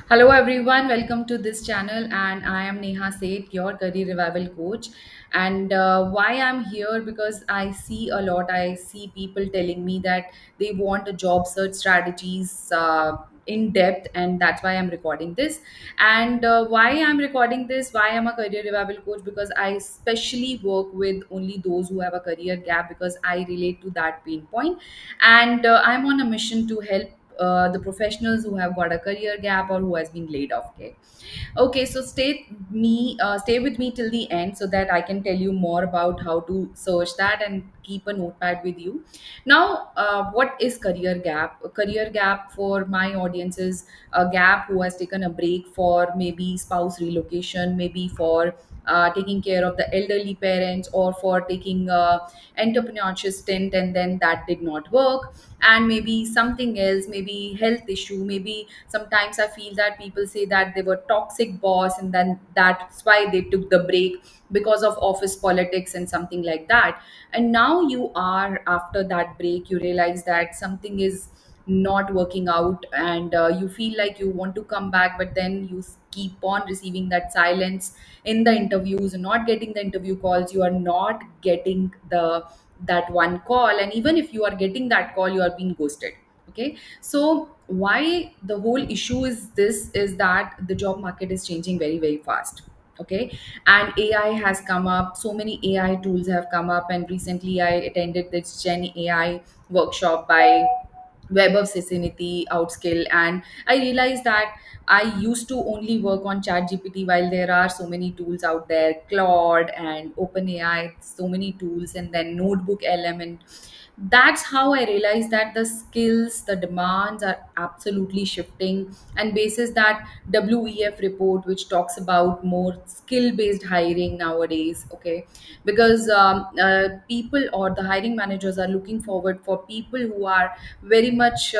Hello everyone, welcome to this channel and I am Neha Seth, your career revival coach. And why I'm here because I see a lot, I see people telling me that they want a job search strategies in depth, and that's why I'm recording this. And why I'm recording this, why I'm a career revival coach, because I especially work with only those who have a career gap because I relate to that pain point. And I'm on a mission to help the professionals who have got a career gap or who has been laid off. Okay, so stay with me till the end so that I can tell you more about how to search that and keep a notepad with you. Now, what is career gap? A career gap for my audience is a gap who has taken a break for maybe spouse relocation, maybe for taking care of the elderly parents, or for taking entrepreneurship stint and then that did not work, and maybe something else, maybe health issue. Maybe sometimes I feel that people say that they were toxic boss and then that's why they took the break because of office politics and something like that. And now you are, after that break, you realize that something is not working out, and you feel like you want to come back, but then you keep on receiving that silence in the interviews, not getting the interview calls, you are not getting the that one call, and even if you are getting that call, you are being ghosted. Okay, so why the whole issue is this is that the job market is changing very very fast. Okay, and AI has come up, so many AI tools have come up, and recently I attended this Gen AI workshop by Web of Cincinnati, Outskill, and I realized that I used to only work on ChatGPT while there are so many tools out there, Claude and OpenAI, so many tools, and then Notebook LM. And that's how I realized that the skills, the demands are absolutely shifting. And basis that WEF report, which talks about more skill based hiring nowadays. Okay, because people or the hiring managers are looking forward for people who are very much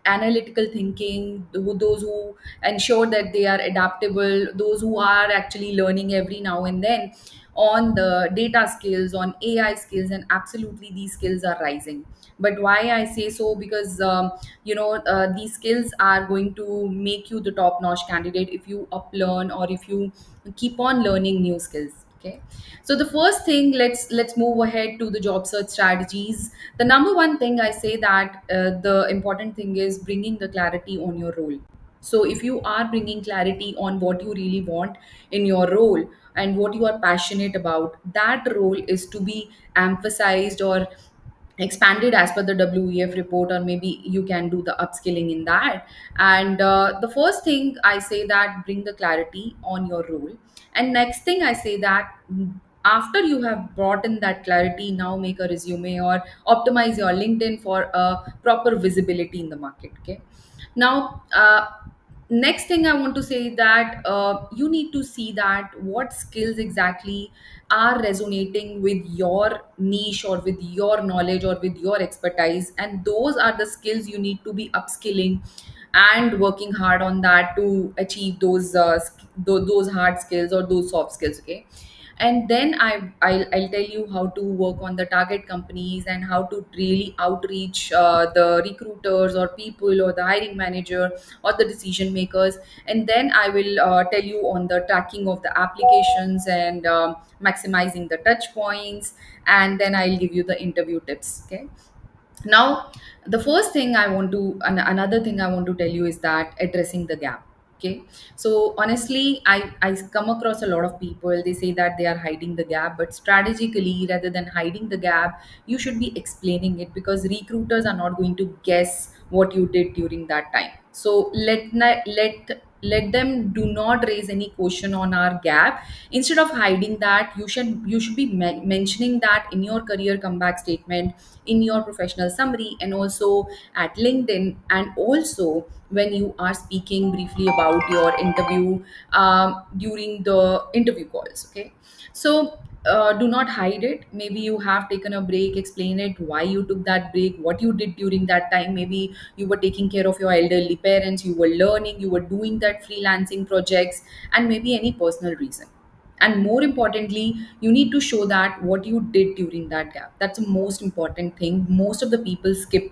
analytical thinking, those who ensure that they are adaptable, those who are actually learning every now and then on the data skills, on AI skills, and absolutely these skills are rising. But why I say so, because these skills are going to make you the top notch candidate if you uplearn or if you keep on learning new skills. Okay, so the first thing, let's move ahead to the job search strategies. The number one thing I say that the important thing is bringing the clarity on your role. So if you are bringing clarity on what you really want in your role and what you are passionate about, that role is to be emphasized or expanded as per the WEF report, or maybe you can do the upskilling in that. And the first thing I say that bring the clarity on your role, and next thing I say that after you have brought in that clarity, now make a resume or optimize your LinkedIn for a proper visibility in the market. Okay, now next thing I want to say that you need to see that what skills exactly are resonating with your niche or with your knowledge or with your expertise, and those are the skills you need to be upskilling and working hard on that to achieve those hard skills or those soft skills. Okay, and then I'll tell you how to work on the target companies and how to really outreach the recruiters or people or the hiring manager or the decision makers. And then I will tell you on the tracking of the applications and maximizing the touch points, and then I'll give you the interview tips. Okay, now the first thing I want to another thing I want to tell you is that addressing the gap. Okay, so honestly, I come across a lot of people, they say that they are hiding the gap, but strategically, rather than hiding the gap, you should be explaining it, because recruiters are not going to guess what you did during that time. So let them do not raise any question on our gap. Instead of hiding that, you should be mentioning that in your career comeback statement, in your professional summary, and also at LinkedIn, and also when you are speaking briefly about your interview during the interview calls. Okay, so do not hide it. Maybe you have taken a break, explain it, why you took that break, what you did during that time. Maybe you were taking care of your elderly parents, you were learning, you were doing that freelancing projects, and maybe any personal reason. And more importantly, you need to show that what you did during that gap. That's the most important thing. Most of the people skip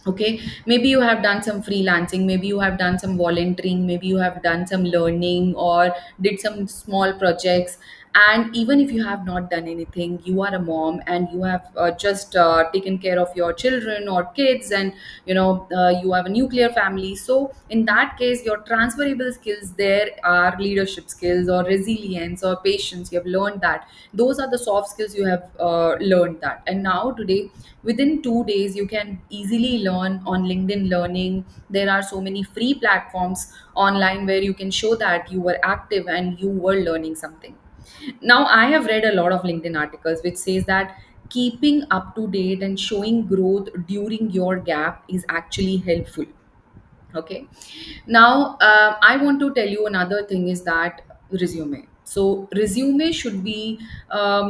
Okay, maybe you have done some freelancing, maybe you have done some volunteering, maybe you have done some learning or did some small projects. And even if you have not done anything, you are a mom and you have just taken care of your children or kids, and you have a nuclear family. So in that case, your transferable skills there are leadership skills or resilience or patience. You have learned that. Those are the soft skills you have learned that. And now today, within 2 days, you can easily learn on LinkedIn Learning. There are so many free platforms online where you can show that you were active and you were learning something. Now, I have read a lot of LinkedIn articles which says that keeping up to date and showing growth during your gap is actually helpful. Okay. Now, I want to tell you another thing is that resume. So, resume should be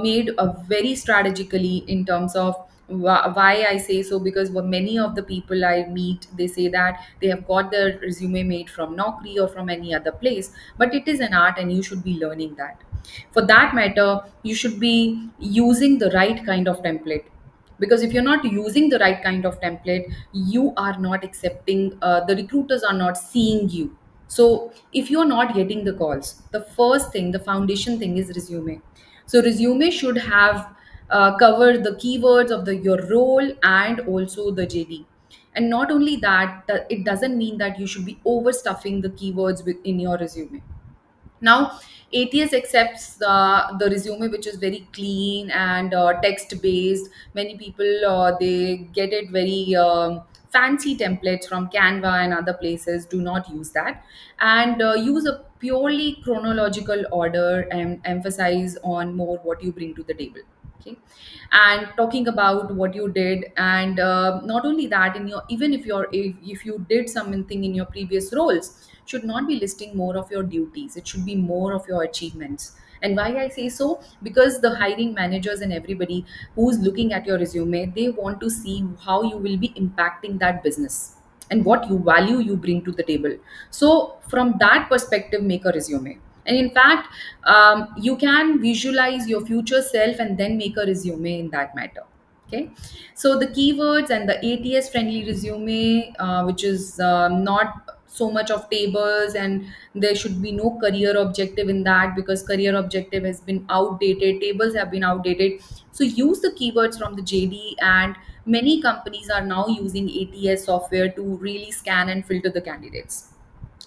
made very strategically in terms of why I say so, because many of the people I meet, they say that they have got their resume made from Naukri or from any other place, but it is an art and you should be learning that. For that matter, you should be using the right kind of template, because if you're not using the right kind of template, you are not accepting, the recruiters are not seeing you. So if you're not getting the calls, the first thing, the foundation thing is resume. So resume should have cover the keywords of the your role and also the JD. And not only that, it doesn't mean that you should be overstuffing the keywords within your resume. Now, ATS accepts the resume which is very clean and text based. Many people, they get it very fancy templates from Canva and other places. Do not use that, and use a purely chronological order and emphasize on more what you bring to the table. Okay, and talking about what you did, and not only that, in your, even if you did something in your previous roles, should not be listing more of your duties. It should be more of your achievements. And why I say so, because the hiring managers and everybody who's looking at your resume, they want to see how you will be impacting that business and what you value you bring to the table. So from that perspective, make a resume. And in fact, you can visualize your future self and then make a resume in that matter. Okay, so the keywords and the ATS friendly resume, which is not so much of tables, and there should be no career objective in that, because career objective has been outdated, tables have been outdated. So use the keywords from the JD, and many companies are now using ATS software to really scan and filter the candidates.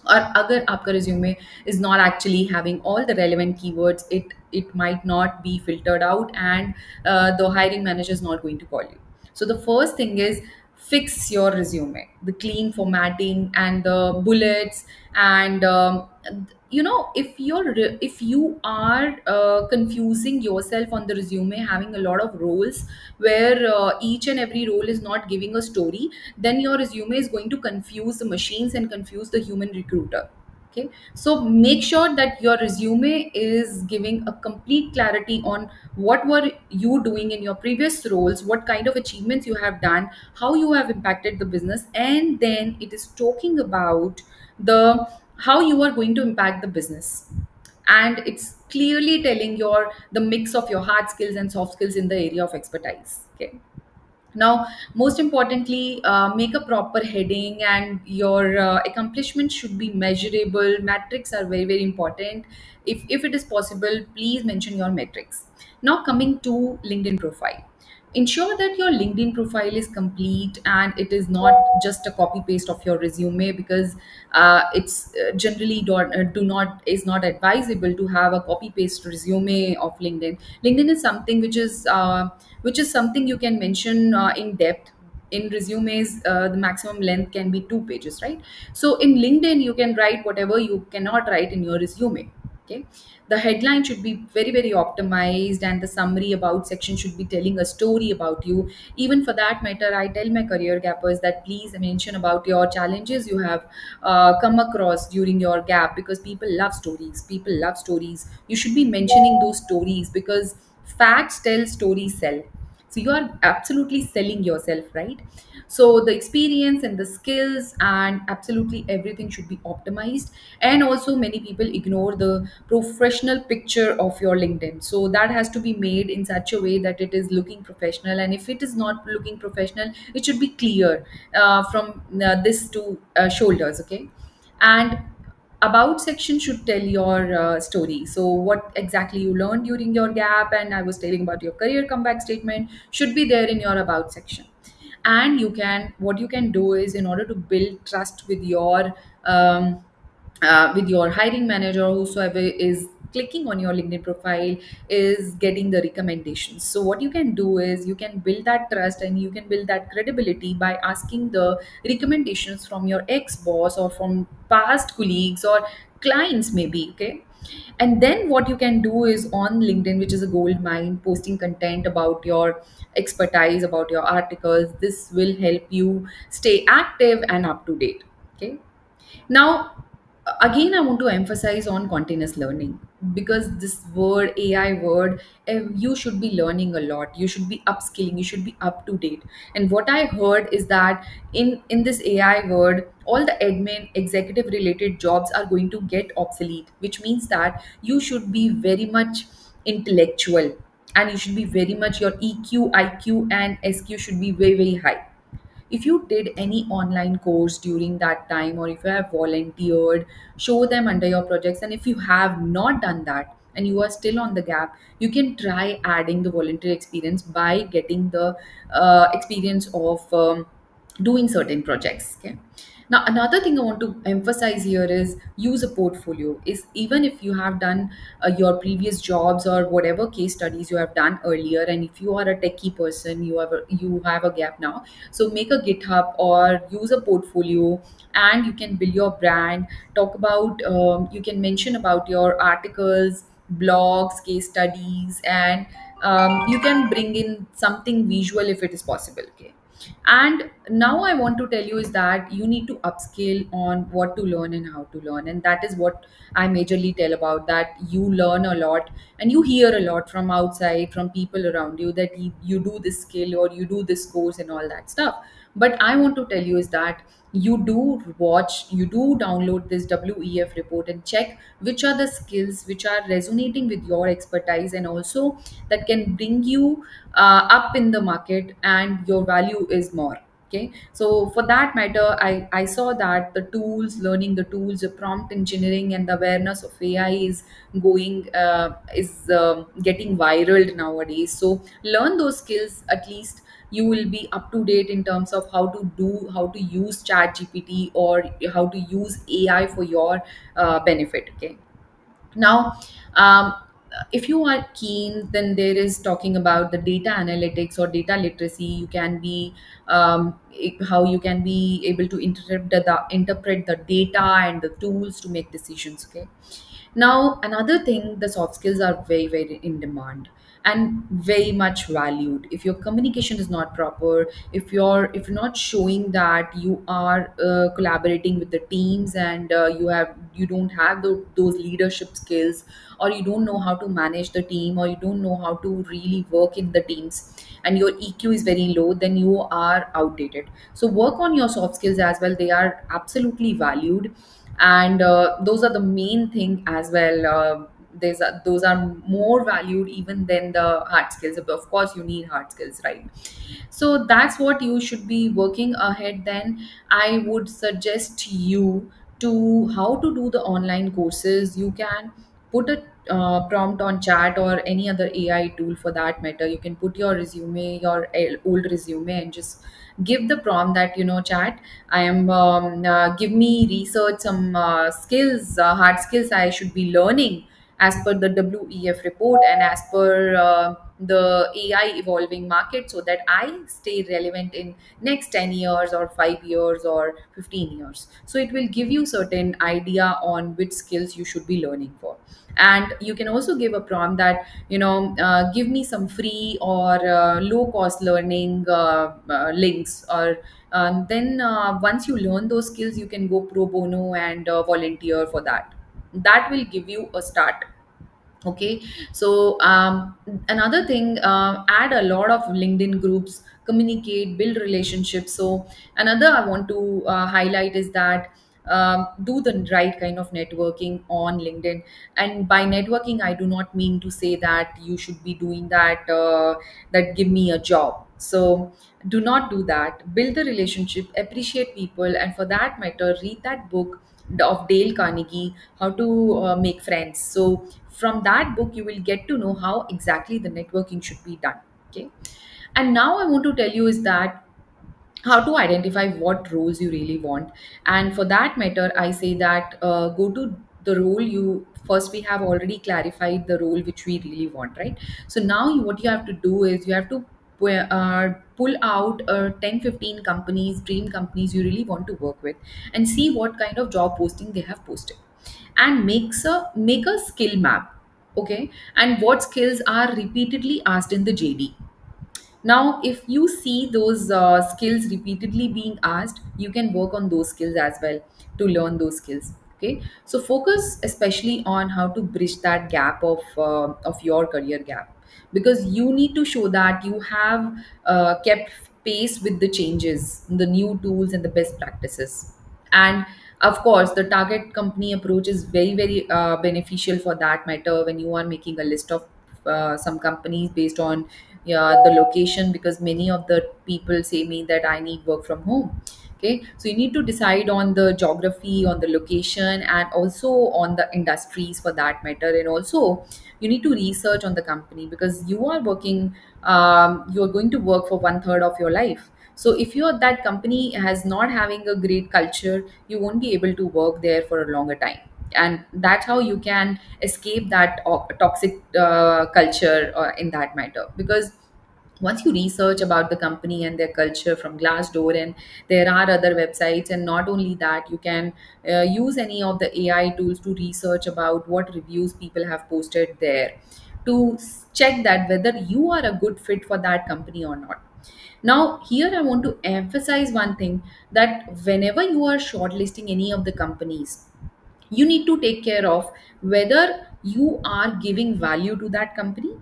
और अगर आपका resume is not actually having all the relevant keywords, it might not be filtered out, and the hiring manager is not going to call you. So the first thing is fix your resume, the clean formatting and the bullets, and if you are confusing yourself on the resume, having a lot of roles where each and every role is not giving a story, then your resume is going to confuse the machines and confuse the human recruiter. Okay, so make sure that your resume is giving a complete clarity on what were you doing in your previous roles, what kind of achievements you have done, how you have impacted the business, and then it is talking about the how you are going to impact the business. And it's clearly telling your the mix of your hard skills and soft skills in the area of expertise. Okay, now, most importantly, make a proper heading, and your accomplishments should be measurable. Metrics are very, very important. If it is possible, please mention your metrics. Now, coming to LinkedIn profile. Ensure that your LinkedIn profile is complete and it is not just a copy paste of your resume, because it's generally do not is not advisable to have a copy paste resume of LinkedIn. LinkedIn is something which is something you can mention in depth. In resumes, the maximum length can be 2 pages, right? So in LinkedIn, you can write whatever you cannot write in your resume. Okay, the headline should be very, very optimized, and the summary about section should be telling a story about you. Even for that matter, I tell my career gappers that please mention about your challenges you have come across during your gap, because people love stories. People love stories. You should be mentioning those stories, because facts tell, stories sell. So you are absolutely selling yourself, right? So the experience and the skills and absolutely everything should be optimized. And also many people ignore the professional picture of your LinkedIn, so that has to be made in such a way that it is looking professional. And if it is not looking professional, it should be clear from this to shoulders, okay? And about section should tell your story. So what exactly you learned during your gap, and I was telling about your career comeback statement, should be there in your about section. And you can, what you can do is, in order to build trust um, with your hiring manager, or whosoever is clicking on your LinkedIn profile, is getting the recommendations. So what you can do is, you can build that trust and you can build that credibility by asking the recommendations from your ex boss or from past colleagues or clients maybe, okay? And then what you can do is, on LinkedIn, which is a gold mine, posting content about your expertise, about your articles. This will help you stay active and up to date, okay? Now, again, I want to emphasize on continuous learning, because this word, AI word, you should be learning a lot. You should be upskilling. You should be up to date. And what I heard is that in this AI word, all the admin, executive related jobs are going to get obsolete, which means that you should be very much intellectual, and you should be very much, your EQ, IQ, and SQ should be very, very high. If you did any online course during that time, or if you have volunteered, show them under your projects. And if you have not done that and you are still on the gap, you can try adding the volunteer experience by getting the experience of doing certain projects, okay? Now another thing I want to emphasize here is, use a portfolio. Is, even if you have done your previous jobs or whatever case studies you have done earlier, and if you are a techie person, you have a gap now, so make a GitHub or use a portfolio, and you can build your brand. Talk about, you can mention about your articles, blogs, case studies, and you can bring in something visual if it is possible, okay? And now I want to tell you is that you need to upskill on what to learn and how to learn. And that is what I majorly tell about, that you learn a lot and you hear a lot from outside, from people around you, that you do this skill or you do this course and all that stuff. But I want to tell you is that you do watch, you do download this WEF report and check which are the skills which are resonating with your expertise, and also that can bring you up in the market and your value is more, okay? So for that matter, I saw that the tools, learning the tools, the prompt engineering and the awareness of AI is going is getting viral nowadays. So learn those skills. At least you will be up to date in terms of how to use chat gpt or how to use AI for your benefit, okay? Now, if you are keen, then there is talking about the data analytics or data literacy. You can be how you can be able to interpret the data and the tools to make decisions, okay? Now, another thing, the soft skills are very, very in demand and very much valued. If your communication is not proper, if you're not showing that you are collaborating with the teams, and you don't have those leadership skills, or you don't know how to manage the team, or you don't know how to really work in the teams, and your EQ is very low, then you are outdated. So work on your soft skills as well. They are absolutely valued, and those are the main thing as well. Those are more valued even than the hard skills. Of course you need hard skills, right? So that's what you should be working ahead. Then I would suggest you to how to do the online courses. You can put a prompt on chat or any other AI tool for that matter. You can put your resume, your old resume, and just give the prompt that, chat, I am give me research some skills, hard skills I should be learning as per the WEF report and as per the AI evolving market, so that I stay relevant in next 10 years or 5 years or 15 years. So it will give you certain idea on which skills you should be learning for. And you can also give a prompt that, give me some free or low cost learning links, or then once you learn those skills, you can go pro bono and volunteer for that. That will give you a start, okay? So another thing, add a lot of LinkedIn groups, communicate, build relationships. So another I want to highlight is that do the right kind of networking on LinkedIn. And by networking, I do not mean to say that you should be doing that, that give me a job. So do not do that. Build the relationship, appreciate people, and for that matter, read that book of Dale Carnegie, How to Make Friends. So from that book, you will get to know how exactly the networking should be done. Okay. And now I want to tell you is that how to identify what roles you really want. And for that matter, I say that go to the role you first. We have already clarified the role which we really want, right? So now what you have to do is you have to pull out 10 15 companies, dream companies you really want to work with, and see what kind of job posting they have posted, and make a skill map. Okay. And what skills are repeatedly asked in the JD. Now, if you see those skills repeatedly being asked, you can work on those skills as well to learn those skills. Okay, so focus especially on how to bridge that gap of your career gap, because you need to show that you have kept pace with the changes, the new tools, and the best practices. And of course, the target company approach is very beneficial for that matter when you are making a list of some companies based on, yeah, the location, because many of the people say me that I need work from home. Okay, so you need to decide on the geography, on the location, and also on the industries for that matter. And also you need to research on the company, because you are working, you are going to work for one third of your life. So if you're that company has not having a great culture, you won't be able to work there for a longer time. And that's how you can escape that toxic culture in that matter. Because once you research about the company and their culture from Glassdoor, and there are other websites, and not only that, you can use any of the AI tools to research about what reviews people have posted there, to check that whether you are a good fit for that company or not. Now, here I want to emphasize one thing, that whenever you are shortlisting any of the companies, you need to take care of whether you are giving value to that company,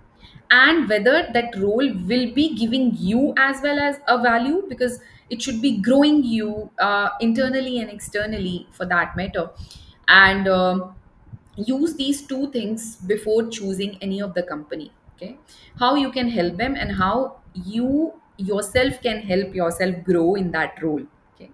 and whether that role will be giving you as well as a value, because it should be growing you internally and externally for that matter. And use these two things before choosing any of the company. Okay, how you can help them, and how you yourself can help yourself grow in that role. Okay,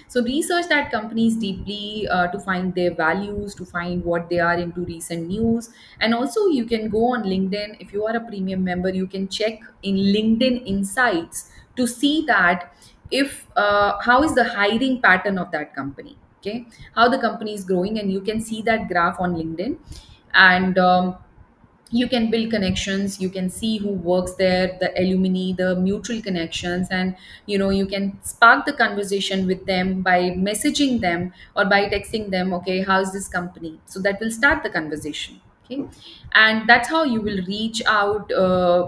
so research that companies deeply to find their values, to find what they are into recent news. And also you can go on LinkedIn. If you are a premium member, you can check in LinkedIn Insights to see that if how is the hiring pattern of that company. Okay, how the company is growing, and you can see that graph on LinkedIn. And you can build connections, you can see who works there, the alumni, the mutual connections. And you can spark the conversation with them by messaging them or by texting them, okay, how's this company, so that will start the conversation. Okay, and that's how you will reach out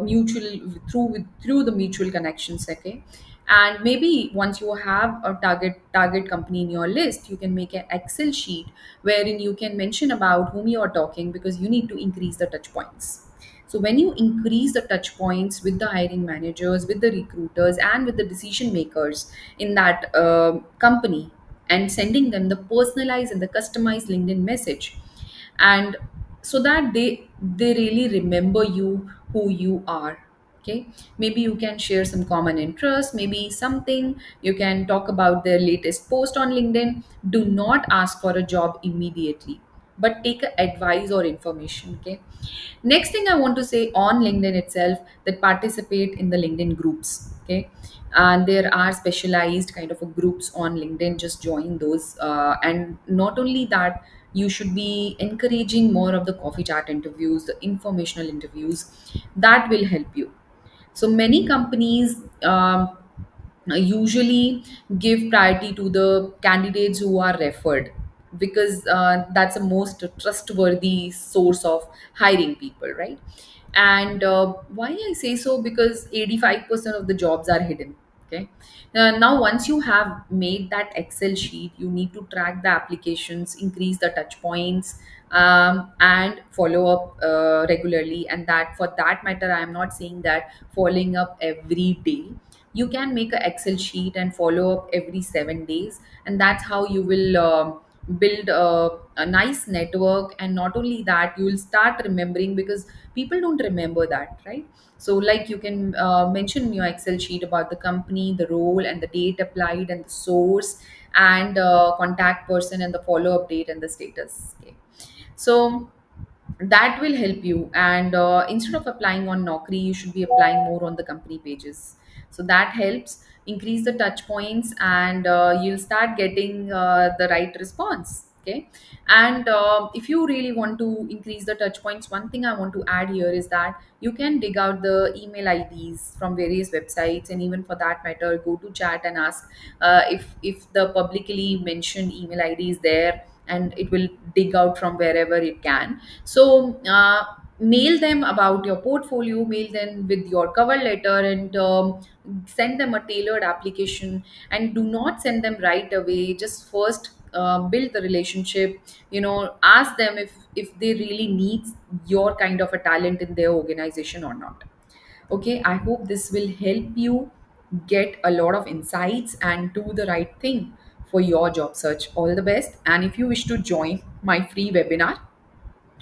mutual through the mutual connections. Okay, and maybe once you have a target company in your list, you can make an Excel sheet wherein you can mention about whom you are talking, because you need to increase the touch points. So when you increase the touch points with the hiring managers, with the recruiters, and with the decision makers in that company, and sending them the personalized and the customized LinkedIn message, and so that they really remember you, who you are. Okay, maybe you can share some common interest, maybe something, you can talk about their latest post on LinkedIn. Do not ask for a job immediately, but take a advice or information. Okay, next thing I want to say on LinkedIn itself, that participate in the LinkedIn groups. Okay, and there are specialized kind of a groups on LinkedIn, just join those. And not only that, you should be encouraging more of the coffee chat interviews, the informational interviews, that will help you. So many companies usually give priority to the candidates who are referred, because that's the most trustworthy source of hiring people, right? And why I say so, because 85% of the jobs are hidden. Okay, now once you have made that Excel sheet, you need to track the applications, increase the touch points, and follow up regularly. And that, for that matter, I am not saying that following up every day, you can make an Excel sheet and follow up every 7 days, and that's how you will build a nice network. And not only that, you will start remembering, because people don't remember that, right? So like, you can mention in your Excel sheet about the company, the role, and the date applied, and the source, and contact person, and the follow up date, and the status. Okay, so that will help you. And instead of applying on Naukri, you should be applying more on the company pages. So that helps increase the touch points, and you'll start getting the right response. Okay, and if you really want to increase the touch points, one thing I want to add here is that you can dig out the email IDs from various websites, and even for that matter, go to chat and ask if the publicly mentioned email ID is there, and it will dig out from wherever it can. So mail them about your portfolio, mail them with your cover letter, and send them a tailored application. And do not send them right away. Just first build the relationship. Ask them if they really need your kind of a talent in their organization or not. Okay, I hope this will help you get a lot of insights and do the right thing for your job search. All the best. And if you wish to join my free webinar,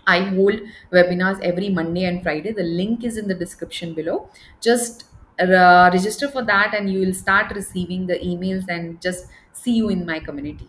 I hold webinars every Monday and Friday. The link is in the description below. Just register for that, and you will start receiving the emails, and just see you in my community.